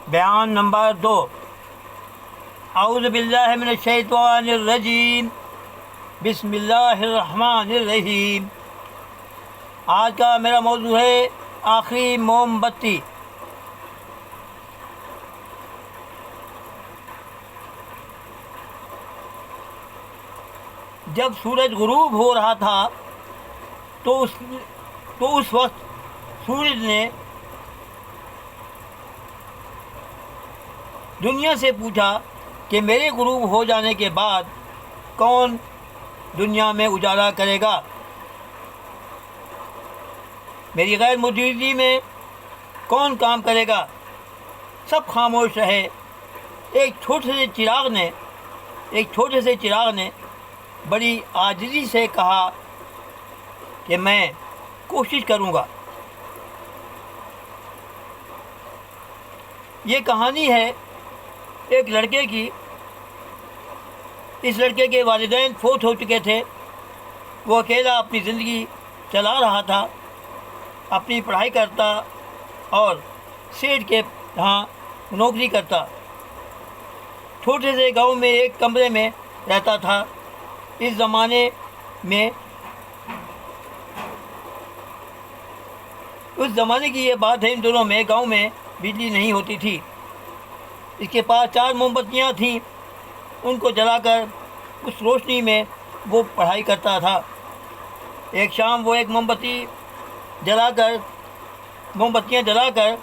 بیان نمبر 2۔ اعوذ باللہ من الشیطان الرجیم، بسم اللہ الرحمن الرحیم۔ آج کا میرا موضوع ہے آخری موم بتی۔ جب سورج غروب ہو رہا تھا تو اس وقت سورج نے دنیا سے پوچھا کہ میرے غروب ہو جانے کے بعد کون دنیا میں اجالا کرے گا، میری غیر موجودگی میں کون کام کرے گا۔ سب خاموش رہے۔ ایک چھوٹے سے چراغ نے بڑی عاجزی سے کہا کہ میں کوشش کروں گا۔ یہ کہانی ہے ایک لڑکے کی۔ اس لڑکے کے والدین فوت ہو چکے تھے۔ وہ اکیلا اپنی زندگی چلا رہا تھا، اپنی پڑھائی کرتا اور سیٹ کے یہاں نوکری کرتا۔ چھوٹے سے گاؤں میں ایک کمرے میں رہتا تھا۔ اس زمانے کی یہ بات ہے، ان دنوں میں گاؤں میں بجلی نہیں ہوتی تھی۔ اس کے پاس 4 موم بتیاں تھیں۔ ان کو جلا کر اس روشنی میں وہ پڑھائی کرتا تھا۔ ایک شام وہ ایک موم بتیاں جلا کر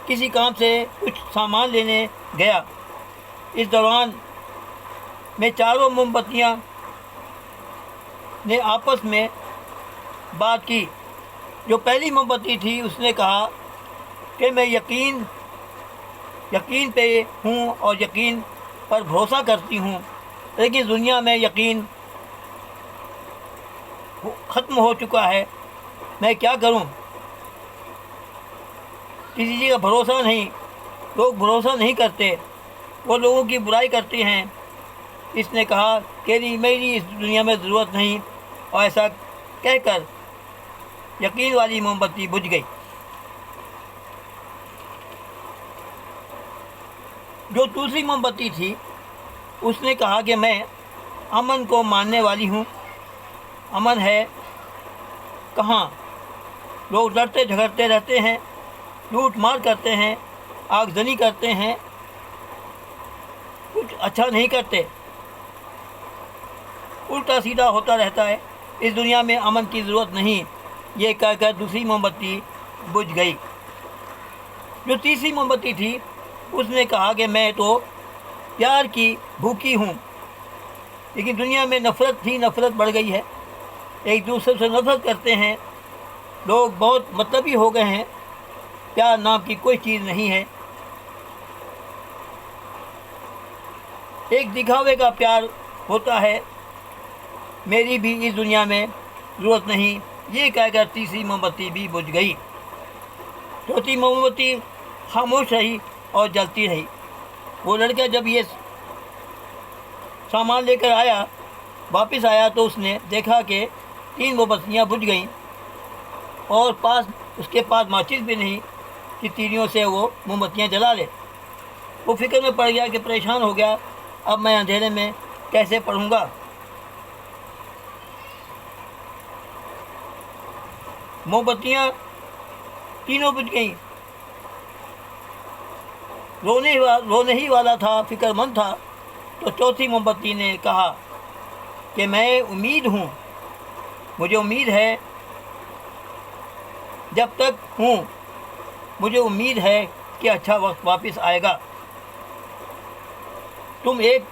کسی کام سے کچھ سامان لینے گیا۔ اس دوران میں 4 موم بتیاں نے آپس میں بات کی۔ جو پہلی موم بتی تھی اس نے کہا کہ میں یقین پہ ہوں اور یقین پر بھروسہ کرتی ہوں، لیکن دنیا میں یقین ختم ہو چکا ہے۔ میں کیا کروں؟ کسی چیز کا بھروسہ نہیں، لوگ بھروسہ نہیں کرتے، وہ لوگوں کی برائی کرتے ہیں۔ اس نے کہا کہ میری اس دنیا میں ضرورت نہیں، اور ایسا کہہ کر یقین والی موم بتی بجھ گئی۔ جو دوسری موم بتی تھی اس نے کہا کہ میں امن کو ماننے والی ہوں۔ امن ہے کہاں؟ لوگ لڑتے جھگڑتے رہتے ہیں، لوٹ مار کرتے ہیں، آگزنی کرتے ہیں، کچھ اچھا نہیں کرتے، الٹا سیدھا ہوتا رہتا ہے۔ اس دنیا میں امن کی ضرورت نہیں، یہ کہہ کر دوسری موم بتی بجھ گئی۔ جو تیسری موم بتی تھی اس نے کہا کہ میں تو پیار کی بھوکی ہوں، لیکن دنیا میں نفرت بڑھ گئی ہے، ایک دوسرے سے نفرت کرتے ہیں، لوگ بہت مطلبی ہو گئے ہیں، پیار نام کی کوئی چیز نہیں ہے، ایک دکھاوے کا پیار ہوتا ہے، میری بھی اس دنیا میں ضرورت نہیں، یہ کہہ کر تیسری موم بتی بھی بجھ گئی۔ چوتھی موم بتی خاموش رہی اور جلتی رہی۔ وہ لڑکا جب یہ سامان لے کر واپس آیا تو اس نے دیکھا کہ 3 موم بتیاں بجھ گئیں، اور اس کے پاس ماچس بھی نہیں کہ تیلیوں سے وہ موم بتیاں جلا لے۔ وہ فکر میں پڑ گیا کہ پریشان ہو گیا، اب میں اندھیرے میں کیسے پڑھوں گا؟ موم بتیاں تینوں بجھ گئیں۔ رونے ہی والا تھا، فکر مند تھا، تو چوتھی موم بتی نے کہا کہ میں امید ہوں، مجھے امید ہے، جب تک ہوں مجھے امید ہے کہ اچھا وقت واپس آئے گا۔ تم ایک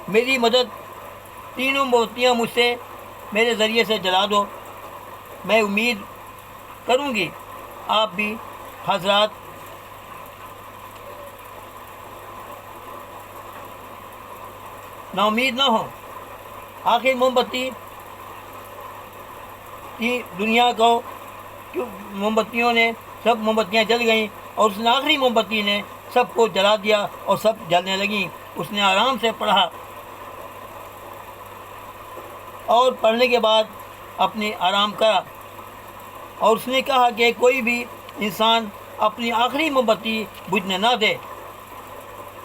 میری مدد، تینوں موم بتیاں مجھ سے میرے ذریعے سے جلا دو، میں امید کروں گی آپ بھی حضرات نا امید نہ ہو۔ آخر موم بتی کی دنیا کو موم بتیوں نے سب موم بتیاں جل گئیں، اور اس نے آخری موم بتی نے سب کو جلا دیا اور سب جلنے لگیں۔ اس نے آرام سے پڑھا اور پڑھنے کے بعد اپنی آرام کرا۔ اور اس نے کہا کہ کوئی بھی انسان اپنی آخری موم بتی بجھنے نہ دے،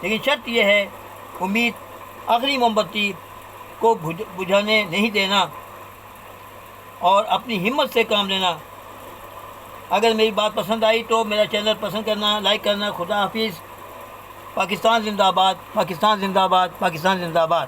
لیکن شرط یہ ہے امید آخری موم بتی کو بجھانے نہیں دینا اور اپنی ہمت سے کام لینا۔ اگر میری بات پسند آئی تو میرا چینل پسند کرنا، لائک کرنا۔ خدا حافظ۔ پاکستان زندہ باد، پاکستان زندہ باد، پاکستان زندہ باد۔